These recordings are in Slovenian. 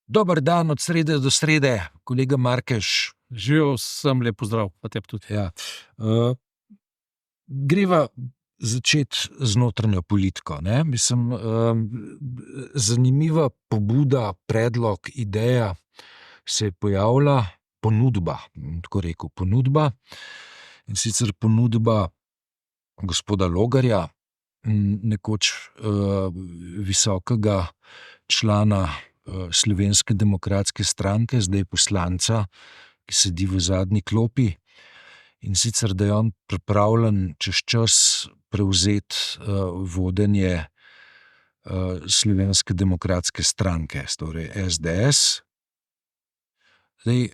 Dober dan od srede do srede, kolega Markeš. Živijo, sem lep pozdrav, pa tebi tudi. Ja. Greva začeti z notranjo politiko. Mislim, zanimiva pobuda, predlog, ideja se je pojavila, ponudba, tako rekel, ponudba. In sicer ponudba gospoda Logarja, nekoč visokega člana Slovenske demokratske stranke, zdaj poslanca, ki sedi v zadnji klopi, in sicer, da je on pripravljen čez čas prevzeti vodenje Slovenske demokratske stranke, torej SDS. Zdaj,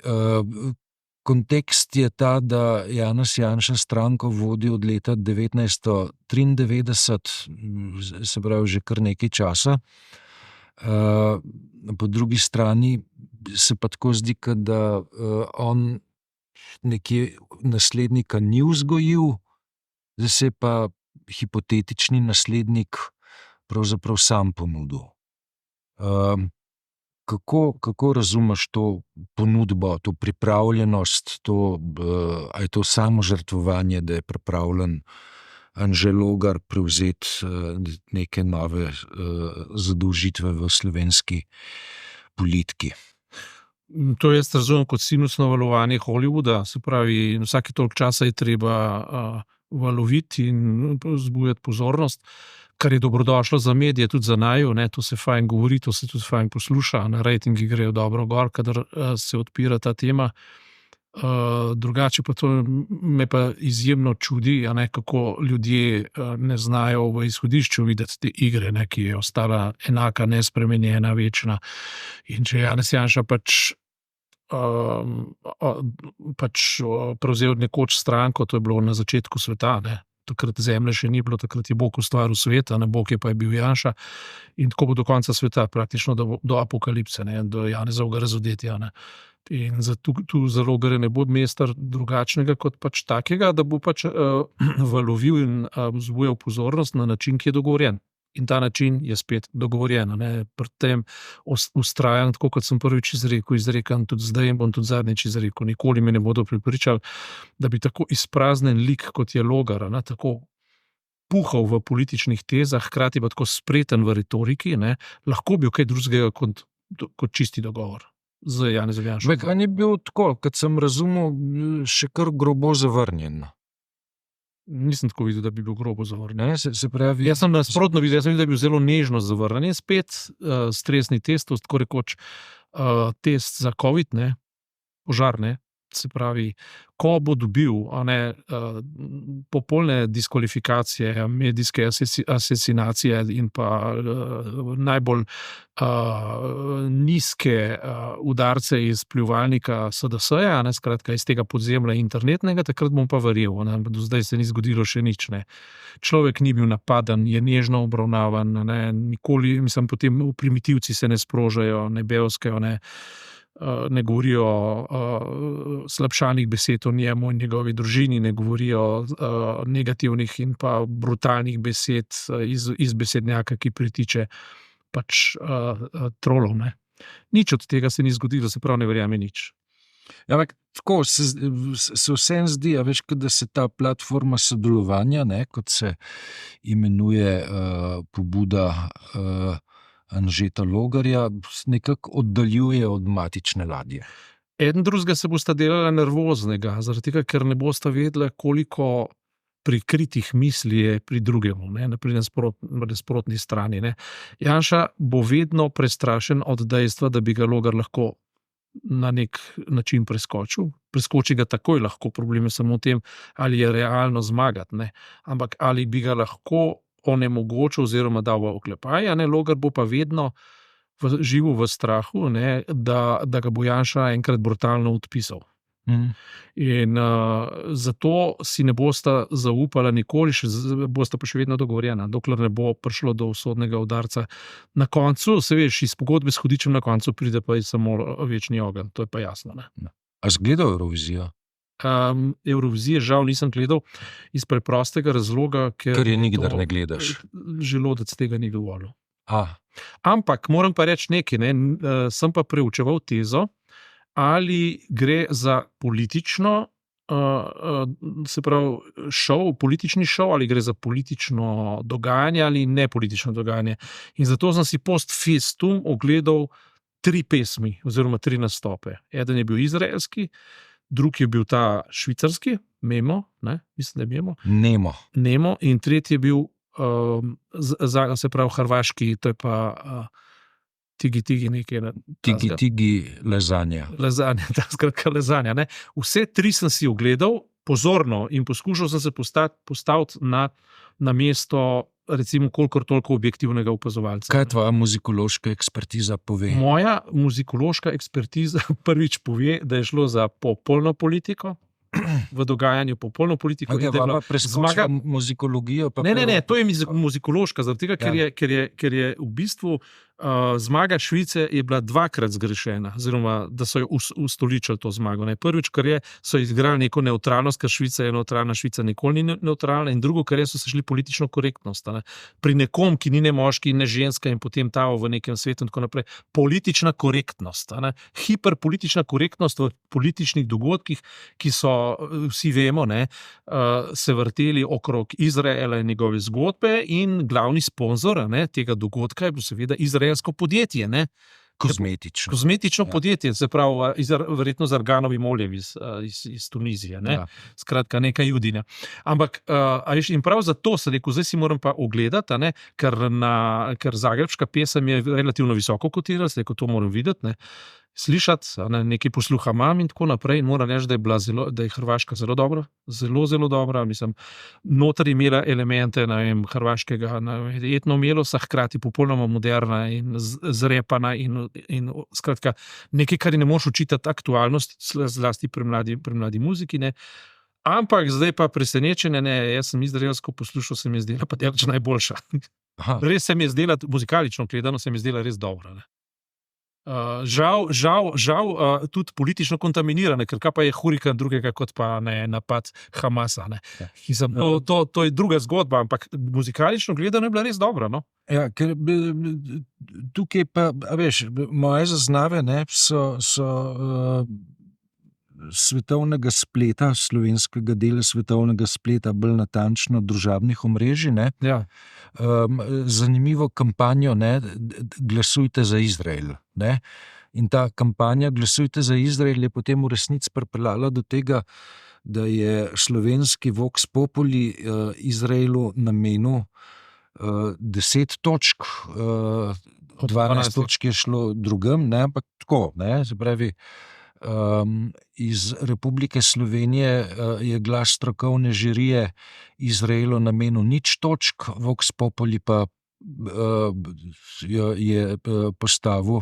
kontekst je ta, da Janez Janša stranko vodi od leta 1993, se pravi že kar nekaj časa. Po drugi strani se pa tako zdi, da on nekje naslednika ni vzgojil, zdaj se je pa hipotetični naslednik pravzaprav sam ponudil. Kako razumeš to ponudbo, to pripravljenost, a je to samo žrtvovanje, da je pripravljen Anže Logar prevzeti neke nove zadolžitve v slovenski politiki? To jaz razumem kot sinusno valovanje Hollywooda, se pravi, vsake toliko časa je treba valoviti in vzbujati pozornost, kar je dobrodošlo za medije, tudi za naju, to se fajn govori, to se tudi fajn posluša, rejtingi grejo dobro gor, kadar se odpira ta tema. Drugače pa to me pa izjemno čudi, kako ljudje ne znajo v izhodišču videti te igre, ki je ostala enaka, nespremenjena, večna. In če Janez Janša pač prevzel nekoč stranko, to je bilo na začetku sveta, takrat zemlje še ni bilo, takrat je Bog ustvaril svet, Bog je pa bil Janša, in tako bo do konca sveta, praktično do apokalipse, do Janezovega razodetja. In tu za Logarja ne bo mesta drugačnega kot pač takega, da bo pač valovil in vzbujal pozornost na način, ki je dogovorjen. In ta način je spet dogovorjen. Pri tem vztrajam, tako kot sem prvič izrekel, tudi zdaj in bom tudi zadnjič izrekel. Nikoli me ne bodo prepričali, da bi tako izpraznjen lik, kot je Logar, tako puhal v političnih tezah, hkrati pa tako spreten v retoriki, lahko bil kaj drugega kot čisti dogovor z Janezom Janšo. On je bil tako, kot sem razumel, še kar grobo zavrnjen. Nisem tako videl, da bi bil grobo zavrnjen. Se pravi, jaz sem nasprotno videl, jaz sem videl, da bi bil zelo nežno zavrnjen. Je spet stresni test, tako rekoč test za COVID, požar, se pravi, ko bo dobil popolne diskvalifikacije, medijske asesinacije in pa najbolj nizke udarce iz pljuvalnika SDS-ja, skratka iz tega podzemlja internetnega, takrat bom pa verjel. Do zdaj se ni zgodilo še nič. Človek ni bil napaden, je nežno obravnavan, nikoli, mislim, potem primitivci se ne sprožajo, ne bevskajo, ne govorijo slabšanih besed o njemu in njegovi družini, ne govorijo negativnih in pa brutalnih besed iz besednjaka, ki pritiče pač trolov. Nič od tega se ni zgodilo, se pravi, ne verjame nič. Ampak tako se vsem zdi, da se ta platforma sodelovanja, kot se imenuje pobuda Anžeta Logarja, nekako oddaljuje od matične ladje. Eden drugega se bosta delala nervoznega, zaradi tega, ker ne bosta vedela, koliko prikritih misli je pri drugemu, pri nasprotni strani. Janša bo vedno prestrašen od dejstva, da bi ga Logar lahko na nek način preskočil. Preskoči ga takoj lahko, problem je samo v tem, ali je realno zmagati, ampak ali bi ga lahko onemogočil oziroma dal v oklepaj, Logar bo pa vedno živel v strahu, da ga bo Janša enkrat brutalno odpisal. In zato si ne bosta zaupala nikoli, bosta pa še vedno dogovorjena, dokler ne bo prišlo do usodnega udarca. Na koncu, se veš, iz pogodbe s hudičem na koncu pride pa samo večni ogenj, to je pa jasno. A si gledal Eurovizijo? Eurovizije žal nisem gledal iz preprostega razloga, ker je nikdar ne gledaš. Želodec tega ni dovolil. Ampak moram pa reči nekaj, ne, sem pa preučeval tezo, ali gre za politično, se pravi, politični šov, ali gre za politično dogajanje ali ne politično dogajanje. In zato sem si post festum ogledal 3 pesmi oziroma 3 nastope. Eden je bil izraelski, drugi je bil ta švicarski, Memo, ne, mislim, da je Nemo, in tretji je bil se pravi hrvaški, to je pa Tigi nekaj. Tigi lezanja. Lezanja, skratka lezanja. Ne. Vse 3 sem si ogledal pozorno in poskušal sem se postaviti na mesto, recimo, kolikor toliko objektivnega opazovalca. Kaj tvoja muzikološka ekspertiza pove? Moja muzikološka ekspertiza prvič pove, da je šlo za popolno politiko, v dogajanju popolno politiko. Zmaga muzikologijo. Ne, to je muzikološka, zaradi tega, ker je v bistvu zmaga Švice je bila 2-krat zgrešena, oziroma da so jo ustoličili to zmago. Ne. Prvič, ker so izgrali neko neutralnost, ker Švica je neutralna, Švica nikoli ni neutralna, in drugo, ker so se šli politično korektnost. Ne. Pri nekom, ki ni ne moški, ne ženska in potem ta v nekem svetu in tako naprej. Politična korektnost. Ne. Hiperpolitična korektnost v političnih dogodkih, ki so, vsi vemo, ne, se vrteli okrog Izraela in njegove zgodbe, in glavni sponzor, ne, tega dogodka je bil seveda izraelsko podjetje. Ne. Kozmetično podjetje, se pravi, verjetno z arganovim oljem iz Tunizije. Ne. Ja. Skratka, neka Judinja. Ampak, in prav zato sem rekel, zdaj si moram pa ogledati, ne, ker zagrebška pesem je relativno visoko kotirala, sem rekel, to moram videti, ne. Slišati, nekaj posluha imam in tako naprej, in moram reči, da je Hrvaška zelo dobra, zelo dobra, mislim, noter je imela elemente, ne vem, hrvaškega etnomelosa, hkrati popolnoma moderna in zrepana in skratka, nekaj, kar ne moreš učitati aktualnosti, zlasti pri mladi muziki, ne. Ampak zdaj pa presenečenje, ne, jaz sem izraelsko poslušal, se mi je zdela pa daleč najboljša. Res se mi je zdela, muzikalično gledano, se mi je zdela res dobra, ne. Žal, tudi politično kontaminirane, ker kaj pa je hurikan drugega kot pa ne, napad Hamasa. Ne. To je druga zgodba, ampak muzikalično gledano je bila res dobra. No? Ja, ker tukaj pa, veš, moje zaznave, ne, so svetovnega spleta, slovenskega dela svetovnega spleta, bolj natančno družabnih omrežij. Ne. Ja. Zanimivo kampanjo, ne, Glasujte za Izrael. Ne. In ta kampanja Glasujte za Izrael je potem v resnici pripeljala do tega, da je slovenski Vox Populi Izraelu namenil 10 točk, 12 točk je šlo drugem, ne, ampak tako, ne, se pravi, iz Republike Slovenije je glas strokovne žirije Izraelu namenil 0 točk, Vox Populi pa je postavil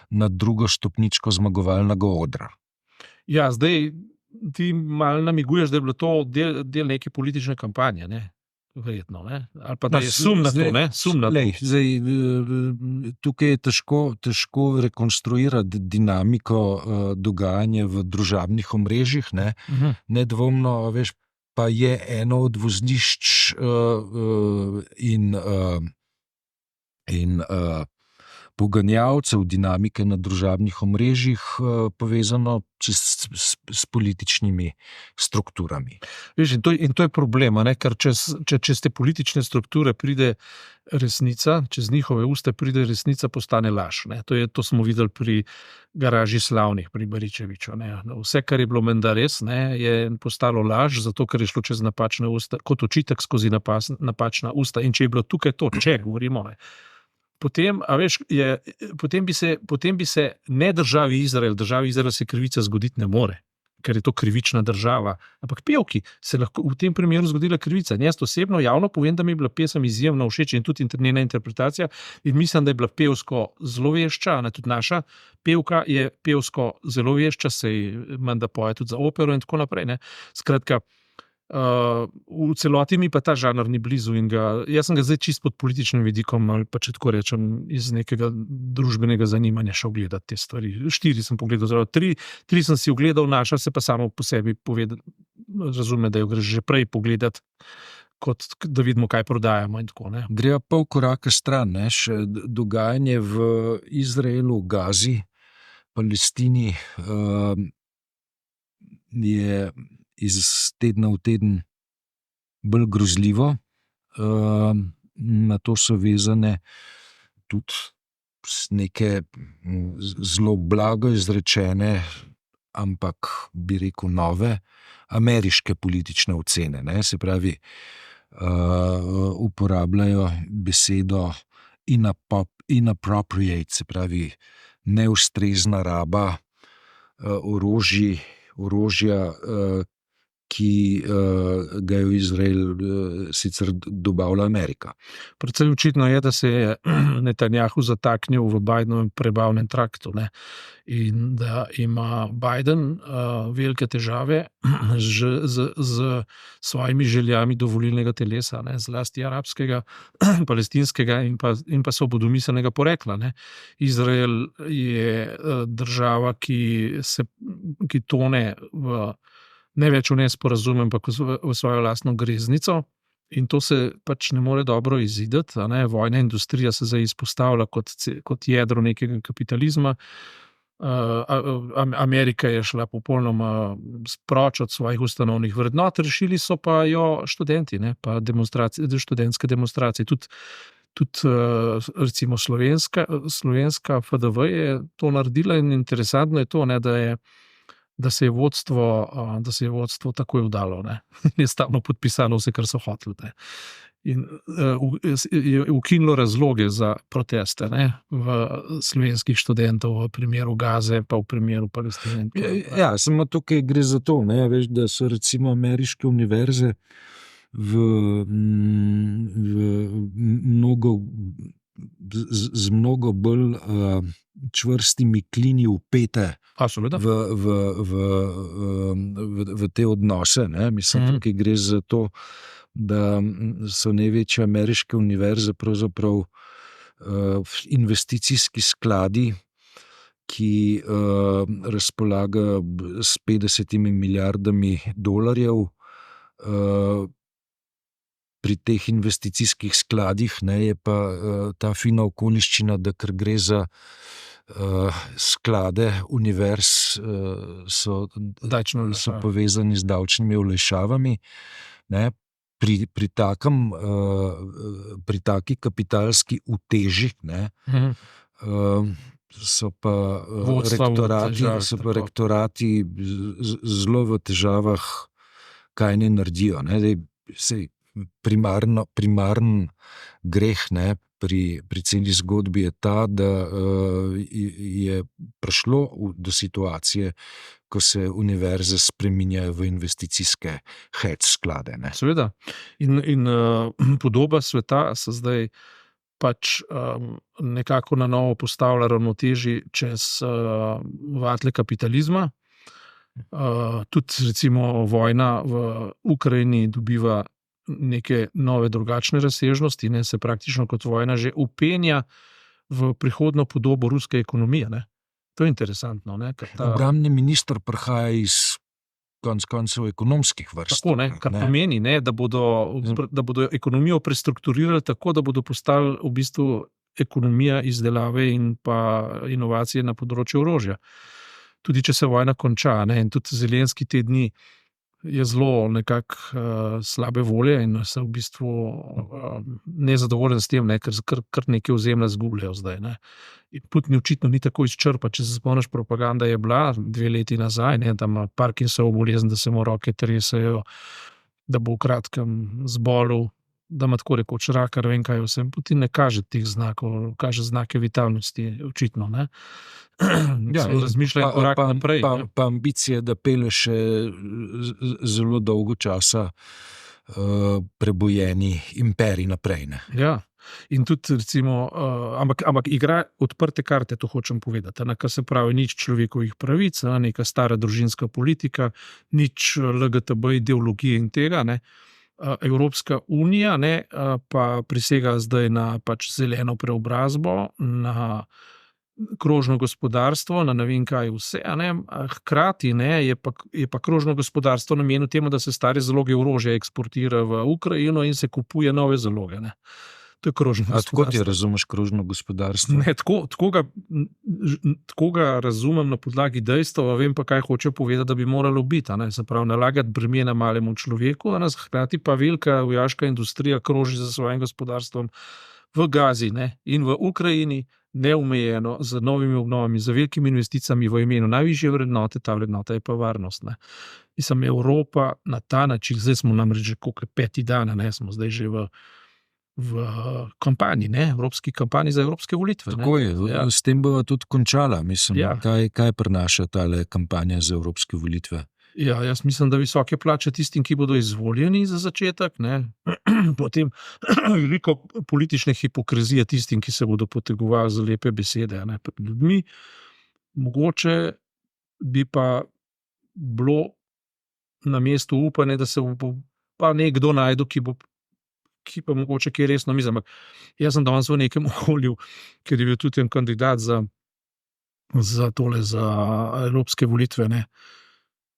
na drugo stopničko zmagovalnega odra. Ja, zdaj ti malo namiguješ, da je bilo to del neke politične kampanje, ne? Verjetno, ne? Ali pa da je sum na to, ne? Sum na to. Zdaj, tukaj je težko rekonstruirati dinamiko dogajanja v družabnih omrežjih, ne? Nedvomno, veš, pa je eno od vozlišč in poganjavcev dinamike na družabnih omrežjih povezano s političnimi strukturami. Veš, in to je problem, ne? Ker čez te politične strukture pride resnica, čez njihove usta pride resnica, postane laž. Ne? To smo videli pri Garaži slavnih, pri Baričeviču. Ne? Vse, kar je bilo menda res, ne, je postalo laž, zato ker je šlo čez napačne usta, kot očitek skozi napačna usta. In če je bilo tukaj to, če govorimo, ne, potem bi se ne državi Izrael se krivica zgoditi ne more, ker je to krivična država, ampak pevki se lahko v tem primeru zgodila krivica. Jaz osebno javno povem, da mi je bila pesem izjemno všeč in tudi njena interpretacija, in mislim, da je bila pevsko zelo vešča, tudi naša pevka je pevsko zelo vešča, se menda poje tudi za opero in tako naprej. Ne. Skratka, v celoti mi pa ta žanr ni blizu in jaz sem ga zdaj čisto pod političnim vidikom, ali pa če tako rečem, iz nekega družbenega zanimanja šel gledati te stvari. 4 sem pogledal, 3 sem si ogledal, naša se pa samo po sebi razume, da jo greš že prej pogledati, kot da vidimo, kaj prodajamo in tako, ne. Greva pol koraka stran, ne, še dogajanje v Izraelu, Gazi, Palestini, je iz tedna v teden bolj grozljivo. Na to so vezane tudi neke zelo blago izrečene, ampak bi rekel nove ameriške politične ocene, ne, se pravi, uporabljajo besedo inappropriate, se pravi neustrezna raba orožja, ki ga je v Izrael sicer dobavila Amerika. Predvsem očitno je, da se je Netanjahu zataknil v Bidenovem prebavnem traktu, ne, in da ima Biden velike težave z svojimi željami do volilnega telesa, ne, zlasti arabskega, palestinskega in pa svobodomiselnega porekla, ne. Izrael je država, ki tone ne več v nesporazum, ampak v svojo lastno greznico, in to se pač ne more dobro izideti, a ne. Vojna industrija se zdaj izpostavlja kot jedro nekega kapitalizma. Amerika je šla popolnoma sproč od svojih ustanovnih vrednot, rešili so pa jo študenti, ne, pa študentske demonstracije. Tudi recimo slovenska FDV je to naredila in interesantno je to, ne, da se je vodstvo takoj vdalo, ne. Je stavno podpisalo vse, kar so hoteli, ne. In je ukinilo razloge za proteste, ne, v slovenskih študentov, v primeru Gaze, pa v primeru Palestine. Ja, samo tukaj gre za to, ne, veš, da so recimo ameriške univerze z mnogo bolj čvrstimi klini vpete v te odnose, ne. Mislim, tukaj gre za to, da so največje ameriške univerze pravzaprav investicijski skladi, ki razpolagajo s 50 milijardami dolarjev. Pri teh investicijskih skladih, ne, je pa ta fina okoliščina, da ker gre za sklade univerz, so povezani z davčnimi olajšavami, ne. Pri taki kapitalski uteži, ne, so pa rektorati zelo v težavah, kaj ne naredijo, ne. Sej primaren greh, ne, pri celi zgodbi je ta, da je prišlo do situacije, ko se univerze spreminjajo v investicijske hedge sklade, ne. Seveda. In podoba sveta se zdaj pač nekako na novo postavlja ravnotežje čez vatle kapitalizma. Tudi recimo vojna v Ukrajini dobiva neke nove drugačne razsežnosti, ne, se praktično kot vojna že vpenja v prihodno podobo ruske ekonomije, ne. To je interesantno, ne. Obrambni minister prihaja iz konec koncev ekonomskih vrst. Tako, ne, kar pomeni, ne, da bodo ekonomijo prestrukturirali tako, da bodo postali v bistvu ekonomija izdelave in pa inovacije na področju orožja. Tudi če se vojna konča, ne, in tudi Zelenski te dni je zelo nekako slabe volje in se v bistvu nezadovoljen s tem, ne, ker neke ozemlja zgubljajo zdaj, ne. In Putin očitno ni tako izčrpan, če se spomniš, propaganda je bila 2 leti nazaj, ne, da ima Parkinsovo bolezen, da se mu roke tresejo, da bo v kratkem zbolel, da ima tako rekoč raka, ne vem kaj vsem. Putin ne kaže teh znakov, kaže znake vitalnosti, očitno, ne. Ja, razmišlja korak naprej. Pa ambicije, da pelje še zelo dolgo časa prebojeni imperij naprej, ne. Ja. In tudi recimo, ampak igra odprte karte, to hočem povedati, ne, kar se pravi, nič človekovih pravic, neka stara družinska politika, nič LGTB ideologije in tega, ne. Evropska unija, ne, pa prisega zdaj na pač zeleno preobrazbo, na krožno gospodarstvo, na ne vem kaj vse, a ne, hkrati ne, je pa krožno gospodarstvo namenjeno temu, da se stare zaloge orožja eksportira v Ukrajino in se kupuje nove zaloge. Ne. To je krožno gospodarstvo. Tako ti razumeš krožno gospodarstvo? Ne, tako ga razumem na podlagi dejstev, vem pa, kaj hoče povedati, da bi moralo biti. Se pravi, nalagati bremena malemu človeku, hkrati pa velika vojaška industrija kroži za svojim gospodarstvom v Gazi, ne, in v Ukrajini neomejeno, z novimi obnovami, z velikimi investicijami v imenu najvišje vrednote, ta vrednota je pa varnost. Ne. Mislim, Evropa na ta način, zdaj smo namreč že koliko 5. dan, ne, smo zdaj že v kampanji, ne, evropski kampanji za evropske volitve. Tako je, s tem bova tudi končala. Mislim, kaj prinaša tale kampanja za evropske volitve? Ja, jaz mislim, da visoke plače tistim, ki bodo izvoljeni za začetek, ne. Potem veliko politične hipokrizije tistim, ki se bodo potegovali za lepe besede, ne, pred ljudmi. Mogoče bi pa bilo na mestu upanje, da se bo pa nekdo najdu, ki pa mogoče kaj resno misli. Jaz sem danes v nekem okolju, ker je bil tudi en kandidat za evropske volitve, ne.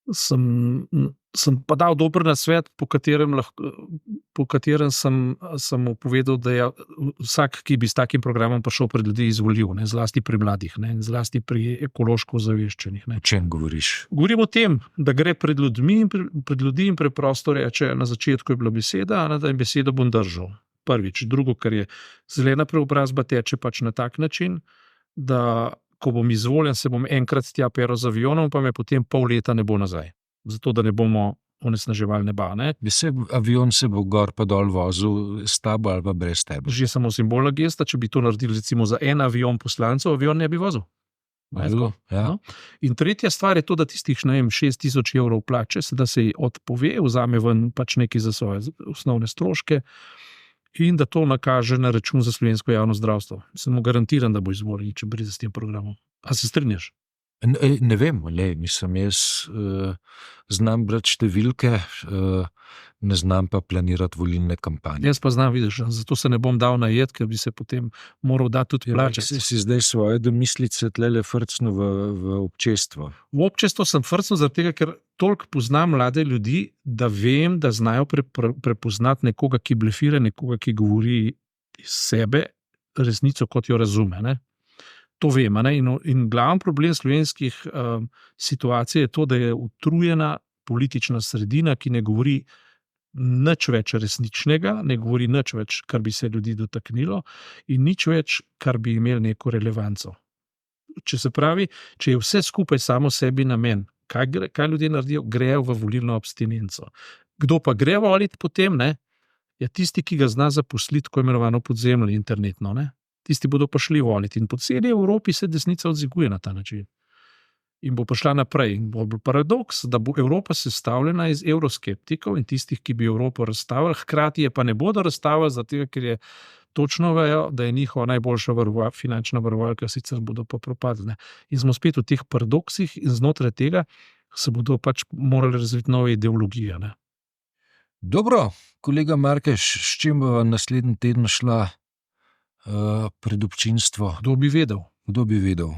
Sem pa dal dober nasvet, po katerem sem mu povedal, da je vsak, ki bi s takim programom prišel pred ljudi, izvolil, ne, zlasti pri mladih, ne, zlasti pri ekološko ozaveščenih. O čem govoriš? Govorim o tem, da gre pred ljudi in preprosto reče, na začetku je bila beseda, da jim besedo bom držal. Prvič. Drugo, kar je zelena preobrazba, teče pač na tak način, da ko bom izvoljen, se bom enkrat tja peral z avionom, pa me potem pol leta ne bo nazaj. Zato, da ne bomo onesnaževali neba. Ne? Avion se bo gor pa dol vozil s tabo ali pa brez tebe. Že samo simbolna gesta, če bi to naredili recimo za en avion poslancev, avion ne bi vozil. Ja. No? In tretja stvar je to, da tistih 6,000 evrov plače, da se ji odpove, vzame ven pač nekaj za svoje osnovne stroške, in da to nakaže na račun za slovensko javno zdravstvo. Sem mu garantiran, da bo izvoljen, če breze s tem programom. A se strinjaš? Ne vem, mislim, jaz znam brati številke, ne znam pa planirati volilne kampanje. Jaz pa znam, vidiš, zato se ne bom dal najet, ker bi se potem moral dati tudi plačati. Si zdaj svoje domislice tlele frcno v občestvo. V občestvo sem frcno, zaradi tega, ker toliko poznam mlade ljudi, da vem, da znajo prepoznati nekoga, ki blefira, nekoga, ki govori iz sebe resnico, kot jo razume, ne. To vem, ne? In glaven problem slovenskih situacij je to, da je utrujena politična sredina, ki ne govori nič več resničnega, ne govori nič več, kar bi se ljudi dotaknilo, in nič več, kar bi imelo neko relevanco. Če je vse skupaj samo sebi namen, kaj ljudje naredijo? Grejo v volilno abstinenco. Kdo pa gre voliti potem, ne? Je tisti, ki ga zna zaposliti, tako imenovano podzemlje internetno, ne? Tisti bodo pa šli voliti. In po celi Evropi se desnica odziguje na ta način. In bo prišla naprej. In bo paradoks, da bo Evropa sestavljena iz evroskeptikov in tistih, ki bi Evropo razstavili, hkrati je pa ne bodo razstavili, zato ker je točno vejo, da je njihova najboljša finančna varovalka, sicer bodo pa propadli. In smo spet v teh paradoksih in znotraj tega se bodo pač morali razviti nove ideologije. Ne? Dobro, kolega Markeš, s čim bo naslednji teden šla pred občinstvo? Kdo bi vedel?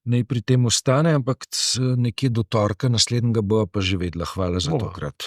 Naj pri tem ostane, ampak nekje do torka naslednjega bo pa že vedela. Hvala za tokrat.